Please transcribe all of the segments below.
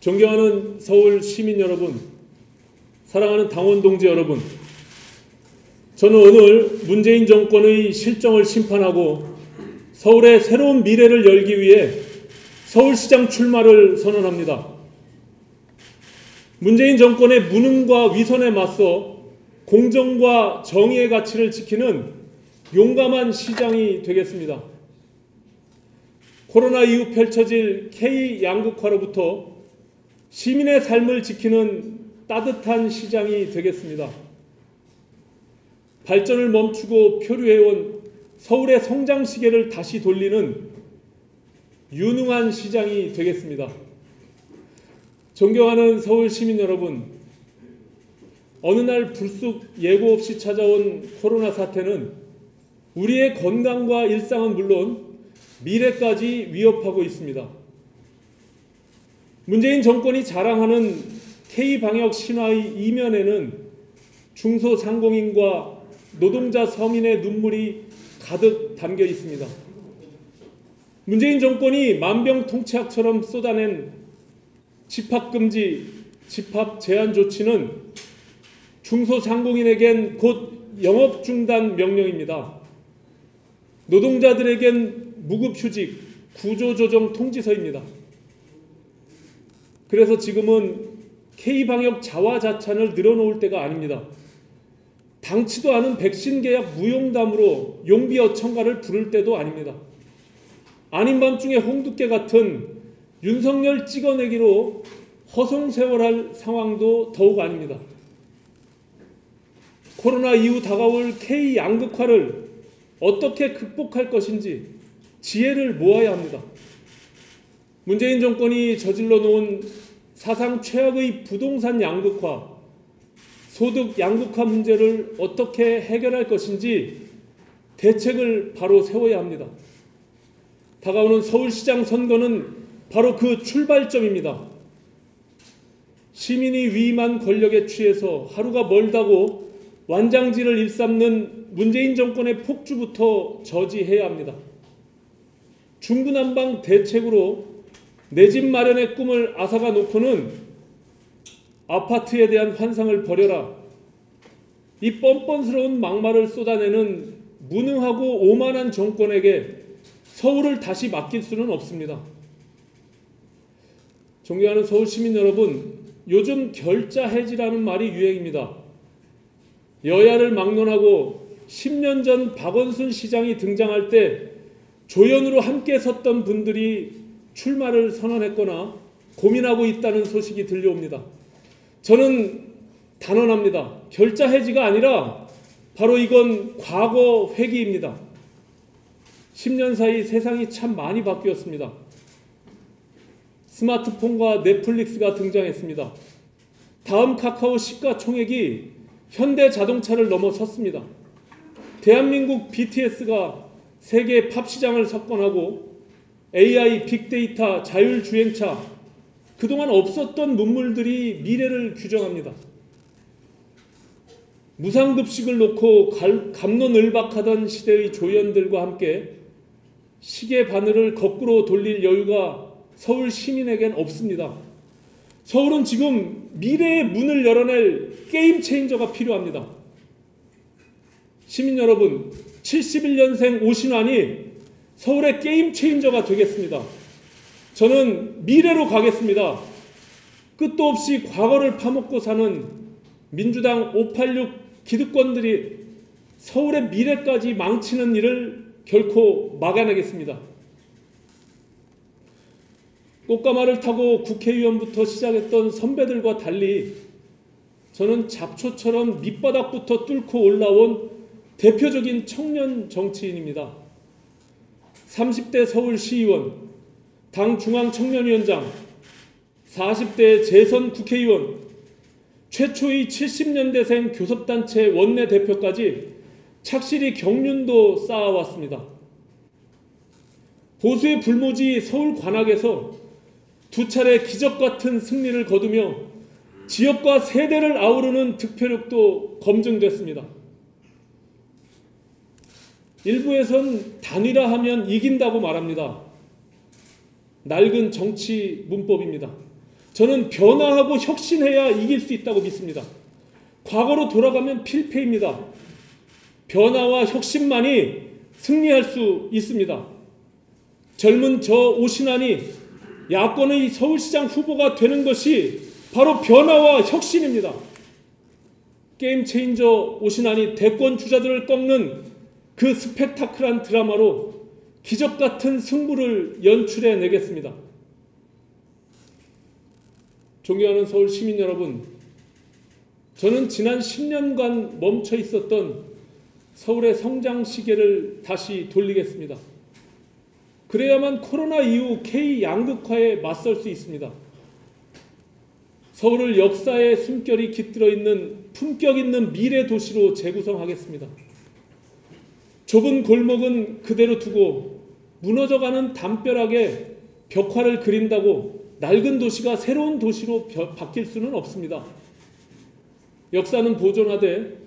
존경하는 서울 시민 여러분, 사랑하는 당원 동지 여러분, 저는 오늘 문재인 정권의 실정을 심판하고 서울의 새로운 미래를 열기 위해 서울시장 출마를 선언합니다. 문재인 정권의 무능과 위선에 맞서 공정과 정의의 가치를 지키는 용감한 시장이 되겠습니다. 코로나 이후 펼쳐질 K-양극화로부터 시민의 삶을 지키는 따뜻한 시장이 되겠습니다. 발전을 멈추고 표류해온 서울의 성장 시계를 다시 돌리는 유능한 시장이 되겠습니다. 존경하는 서울 시민 여러분, 어느 날 불쑥 예고 없이 찾아온 코로나 사태는 우리의 건강과 일상은 물론 미래까지 위협하고 있습니다. 문재인 정권이 자랑하는 K방역 신화의 이면에는 중소상공인과 노동자 서민의 눈물이 가득 담겨 있습니다. 문재인 정권이 만병통치약처럼 쏟아낸 집합금지, 집합 제한 조치는 중소상공인에겐 곧 영업중단 명령입니다. 노동자들에겐 무급휴직, 구조조정 통지서입니다. 그래서 지금은 K방역 자화자찬을 늘어놓을 때가 아닙니다. 당치도 않은 백신 계약 무용담으로 용비어천가를 부를 때도 아닙니다. 아닌 밤중에 홍두깨 같은 윤석열 찍어내기로 허송세월할 상황도 더욱 아닙니다. 코로나 이후 다가올 K-양극화를 어떻게 극복할 것인지 지혜를 모아야 합니다. 문재인 정권이 저질러 놓은 사상 최악의 부동산 양극화, 소득 양극화 문제를 어떻게 해결할 것인지 대책을 바로 세워야 합니다. 다가오는 서울시장 선거는 바로 그 출발점입니다. 시민이 위임한 권력에 취해서 하루가 멀다고 완장지를 일삼는 문재인 정권의 폭주부터 저지해야 합니다. 중구난방 대책으로 내 집 마련의 꿈을 앗아가 놓고는 아파트에 대한 환상을 버려라. 이 뻔뻔스러운 막말을 쏟아내는 무능하고 오만한 정권에게 서울을 다시 맡길 수는 없습니다. 존경하는 서울 시민 여러분, 요즘 결자해지라는 말이 유행입니다. 여야를 막론하고 10년 전 박원순 시장이 등장할 때 조연으로 함께 섰던 분들이 출마를 선언했거나 고민하고 있다는 소식이 들려옵니다. 저는 단언합니다. 결자 해지가 아니라 바로 이건 과거 회귀입니다. 10년 사이 세상이 참 많이 바뀌었습니다. 스마트폰과 넷플릭스가 등장했습니다. 다음 카카오 시가총액이 현대자동차를 넘어섰습니다. 대한민국 BTS가 세계 팝 시장을 석권하고 AI, 빅데이터, 자율주행차, 그동안 없었던 문물들이 미래를 규정합니다. 무상급식을 놓고 갑론을박하던 시대의 조연들과 함께 시계 바늘을 거꾸로 돌릴 여유가 서울 시민에겐 없습니다. 서울은 지금 미래의 문을 열어낼 게임 체인저가 필요합니다. 시민 여러분, 71년생 오신환이 서울의 게임 체인저가 되겠습니다. 저는 미래로 가겠습니다. 끝도 없이 과거를 파먹고 사는 민주당 586 기득권들이 서울의 미래까지 망치는 일을 결코 막아내겠습니다. 꽃가마를 타고 국회의원부터 시작했던 선배들과 달리 저는 잡초처럼 밑바닥부터 뚫고 올라온 대표적인 청년 정치인입니다. 30대 서울시의원, 당 중앙청년위원장, 40대 재선 국회의원, 최초의 70년대생 교섭단체 원내대표까지 착실히 경륜도 쌓아왔습니다. 보수의 불모지 서울 관악에서 두 차례 기적같은 승리를 거두며 지역과 세대를 아우르는 득표력도 검증됐습니다. 일부에선 단일화하면 이긴다고 말합니다. 낡은 정치 문법입니다. 저는 변화하고 혁신해야 이길 수 있다고 믿습니다. 과거로 돌아가면 필패입니다. 변화와 혁신만이 승리할 수 있습니다. 젊은 저 오신환이 야권의 서울시장 후보가 되는 것이 바로 변화와 혁신입니다. 게임 체인저 오신환이 대권 주자들을 꺾는 그 스펙타클한 드라마로 기적 같은 승부를 연출해 내겠습니다. 존경하는 서울 시민 여러분, 저는 지난 10년간 멈춰 있었던 서울의 성장 시계를 다시 돌리겠습니다. 그래야만 코로나 이후 K 양극화에 맞설 수 있습니다. 서울을 역사의 숨결이 깃들어 있는 품격 있는 미래 도시로 재구성하겠습니다. 좁은 골목은 그대로 두고 무너져가는 담벼락에 벽화를 그린다고 낡은 도시가 새로운 도시로 바뀔 수는 없습니다. 역사는 보존하되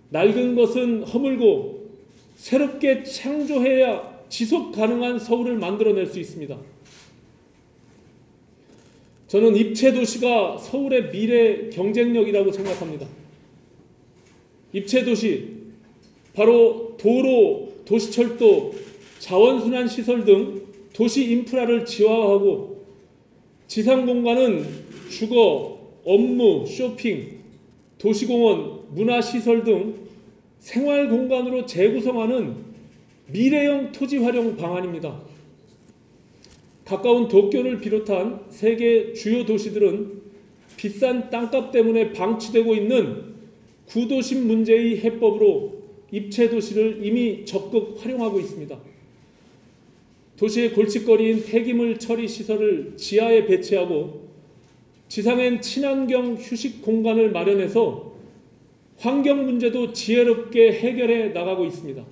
낡은 것은 허물고 새롭게 창조해야 지속 가능한 서울을 만들어낼 수 있습니다. 저는 입체 도시가 서울의 미래 경쟁력이라고 생각합니다. 입체 도시, 바로 도로, 도시철도, 자원순환 시설 등 도시 인프라를 지화하고 지상 공간은 주거, 업무, 쇼핑, 도시공원, 문화시설 등 생활 공간으로 재구성하는 미래형 토지 활용 방안입니다. 가까운 도쿄를 비롯한 세계 주요 도시들은 비싼 땅값 때문에 방치되고 있는 구도심 문제의 해법으로 입체 도시를 이미 적극 활용하고 있습니다. 도시의 골칫거리인 폐기물 처리 시설을 지하에 배치하고 지상엔 친환경 휴식 공간을 마련해서 환경 문제도 지혜롭게 해결해 나가고 있습니다.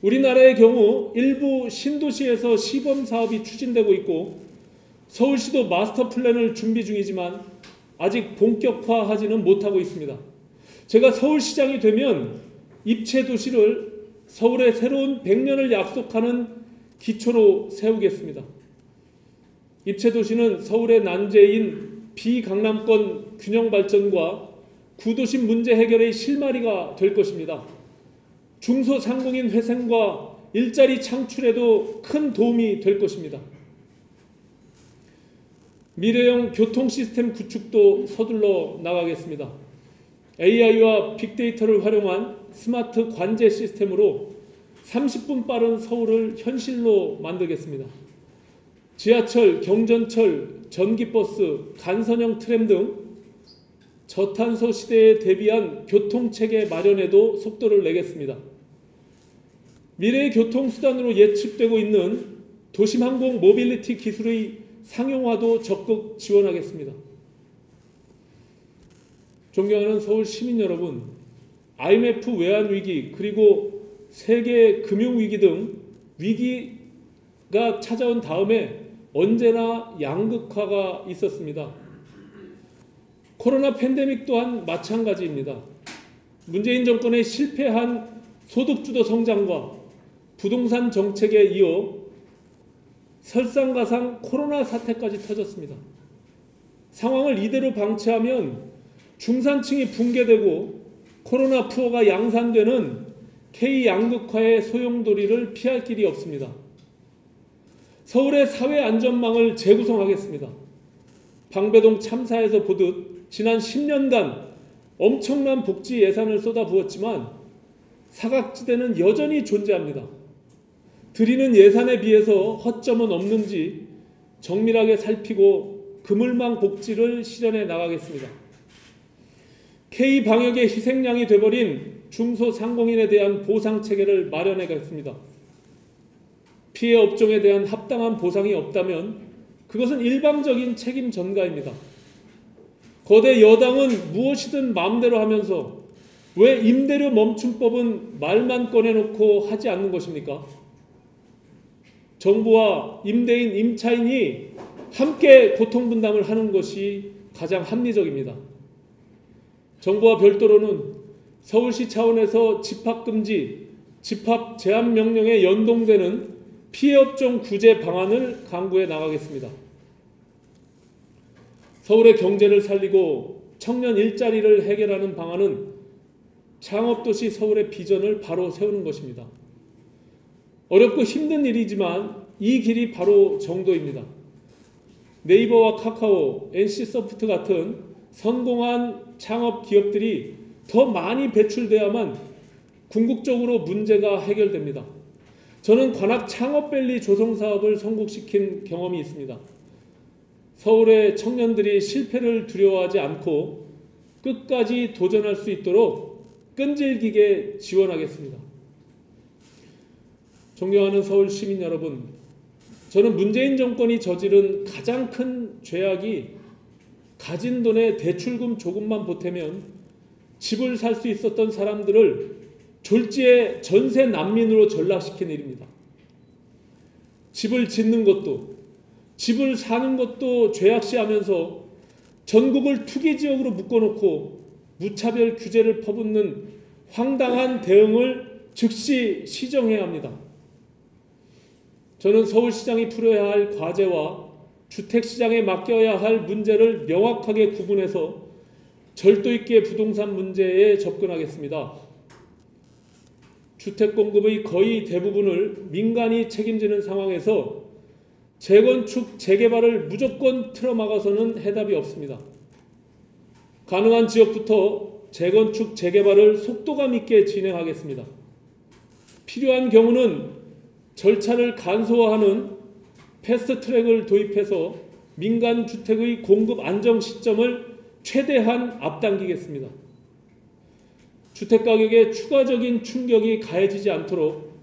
우리나라의 경우 일부 신도시에서 시범 사업이 추진되고 있고 서울시도 마스터 플랜을 준비 중이지만 아직 본격화하지는 못하고 있습니다. 제가 서울시장이 되면 입체 도시를 서울의 새로운 100년을 약속하는 기초로 세우겠습니다. 입체 도시는 서울의 난제인 비강남권 균형 발전과 구도심 문제 해결의 실마리가 될 것입니다. 중소상공인 회생과 일자리 창출에도 큰 도움이 될 것입니다. 미래형 교통 시스템 구축도 서둘러 나가겠습니다. AI와 빅데이터를 활용한 스마트 관제 시스템으로 30분 빠른 서울을 현실로 만들겠습니다. 지하철, 경전철, 전기버스, 간선형 트램 등 저탄소 시대에 대비한 교통체계 마련에도 속도를 내겠습니다. 미래의 교통수단으로 예측되고 있는 도심항공 모빌리티 기술의 상용화도 적극 지원하겠습니다. 존경하는 서울 시민 여러분, IMF 외환위기 그리고 세계 금융위기 등 위기가 찾아온 다음에 언제나 양극화가 있었습니다. 코로나 팬데믹 또한 마찬가지입니다. 문재인 정권의 실패한 소득주도 성장과 부동산 정책에 이어 설상가상 코로나 사태까지 터졌습니다. 상황을 이대로 방치하면 중산층이 붕괴되고 코로나 푸어가 양산되는 K 양극화의 소용돌이를 피할 길이 없습니다. 서울의 사회 안전망을 재구성하겠습니다. 방배동 참사에서 보듯 지난 10년간 엄청난 복지 예산을 쏟아부었지만 사각지대는 여전히 존재합니다. 드리는 예산에 비해서 허점은 없는지 정밀하게 살피고 그물망 복지를 실현해 나가겠습니다. K방역의 희생양이 돼버린 중소상공인에 대한 보상체계를 마련하겠습니다. 피해 업종에 대한 합당한 보상이 없다면 그것은 일방적인 책임 전가입니다. 거대 여당은 무엇이든 마음대로 하면서 왜 임대료 멈춤법은 말만 꺼내놓고 하지 않는 것입니까? 정부와 임대인, 임차인이 함께 고통분담을 하는 것이 가장 합리적입니다. 정부와 별도로는 서울시 차원에서 집합금지, 집합 제한 명령에 연동되는 피해업종 구제 방안을 강구해 나가겠습니다. 서울의 경제를 살리고 청년 일자리를 해결하는 방안은 창업도시 서울의 비전을 바로 세우는 것입니다. 어렵고 힘든 일이지만 이 길이 바로 정도입니다. 네이버와 카카오, NC소프트 같은 성공한 창업 기업들이 더 많이 배출돼야만 궁극적으로 문제가 해결됩니다. 저는 관악 창업밸리 조성사업을 성공시킨 경험이 있습니다. 서울의 청년들이 실패를 두려워하지 않고 끝까지 도전할 수 있도록 끈질기게 지원하겠습니다. 존경하는 서울 시민 여러분, 저는 문재인 정권이 저지른 가장 큰 죄악이 가진 돈에 대출금 조금만 보태면 집을 살 수 있었던 사람들을 졸지에 전세 난민으로 전락시킨 일입니다. 집을 짓는 것도, 집을 사는 것도 죄악시하면서 전국을 투기지역으로 묶어놓고 무차별 규제를 퍼붓는 황당한 대응을 즉시 시정해야 합니다. 저는 서울시장이 풀어야 할 과제와 주택시장에 맡겨야 할 문제를 명확하게 구분해서 절도 있게 부동산 문제에 접근하겠습니다. 주택 공급의 거의 대부분을 민간이 책임지는 상황에서 재건축, 재개발을 무조건 틀어막아서는 해답이 없습니다. 가능한 지역부터 재건축, 재개발을 속도감 있게 진행하겠습니다. 필요한 경우는 절차를 간소화하는 패스트트랙을 도입해서 민간 주택의 공급 안정 시점을 최대한 앞당기겠습니다. 주택가격에 추가적인 충격이 가해지지 않도록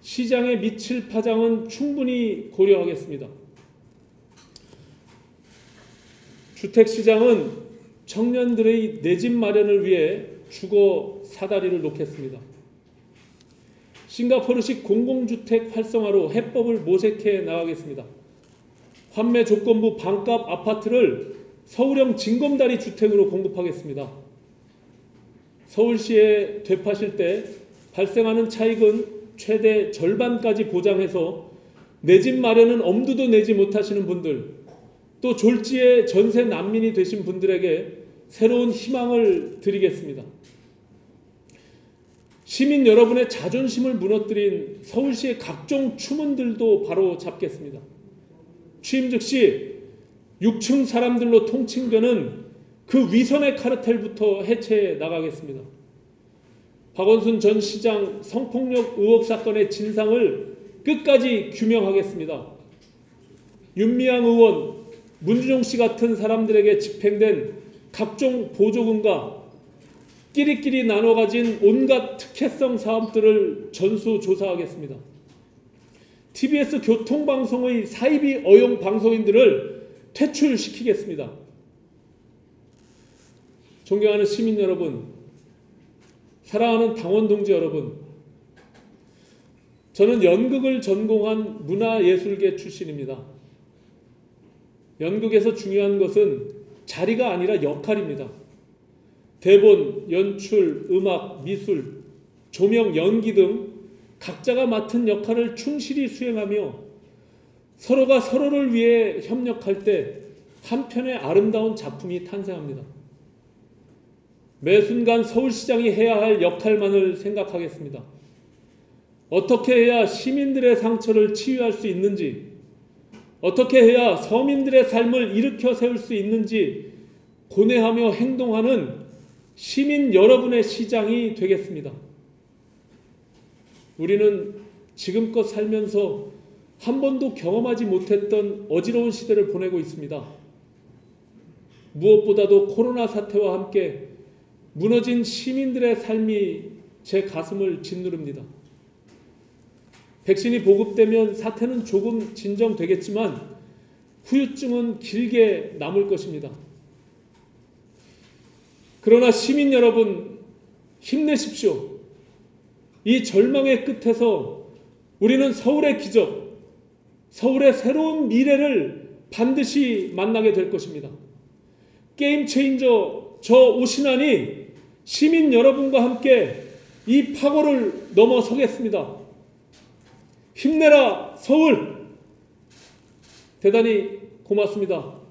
시장에 미칠 파장은 충분히 고려하겠습니다. 주택시장은 청년들의 내 집 마련을 위해 주거 사다리를 놓겠습니다. 싱가포르식 공공주택 활성화로 해법을 모색해 나가겠습니다. 환매 조건부 반값 아파트를 서울형 징검다리 주택으로 공급하겠습니다. 서울시에 되파실 때 발생하는 차익은 최대 절반까지 보장해서 내 집 마련은 엄두도 내지 못하시는 분들, 또 졸지에 전세 난민이 되신 분들에게 새로운 희망을 드리겠습니다. 시민 여러분의 자존심을 무너뜨린 서울시의 각종 추문들도 바로 잡겠습니다. 취임 즉시 6층 사람들로 통칭되는 그 위선의 카르텔부터 해체해 나가겠습니다. 박원순 전 시장 성폭력 의혹 사건의 진상을 끝까지 규명하겠습니다. 윤미향 의원, 문준용 씨 같은 사람들에게 집행된 각종 보조금과 끼리끼리 나눠 가진 온갖 특혜성 사업들을 전수조사하겠습니다. TBS 교통방송의 사이비 어용 방송인들을 퇴출시키겠습니다. 존경하는 시민 여러분, 사랑하는 당원 동지 여러분, 저는 연극을 전공한 문화예술계 출신입니다. 연극에서 중요한 것은 자리가 아니라 역할입니다. 대본, 연출, 음악, 미술, 조명, 연기 등 각자가 맡은 역할을 충실히 수행하며 서로가 서로를 위해 협력할 때 한 편의 아름다운 작품이 탄생합니다. 매 순간 서울시장이 해야 할 역할만을 생각하겠습니다. 어떻게 해야 시민들의 상처를 치유할 수 있는지, 어떻게 해야 서민들의 삶을 일으켜 세울 수 있는지 고뇌하며 행동하는 시민 여러분의 시장이 되겠습니다. 우리는 지금껏 살면서 한 번도 경험하지 못했던 어지러운 시대를 보내고 있습니다. 무엇보다도 코로나 사태와 함께 무너진 시민들의 삶이 제 가슴을 짓누릅니다. 백신이 보급되면 사태는 조금 진정되겠지만 후유증은 길게 남을 것입니다. 그러나 시민 여러분, 힘내십시오. 이 절망의 끝에서 우리는 서울의 기적, 서울의 새로운 미래를 반드시 만나게 될 것입니다. 게임 체인저 저 오신환이 시민 여러분과 함께 이 파고를 넘어서겠습니다. 힘내라 서울! 대단히 고맙습니다.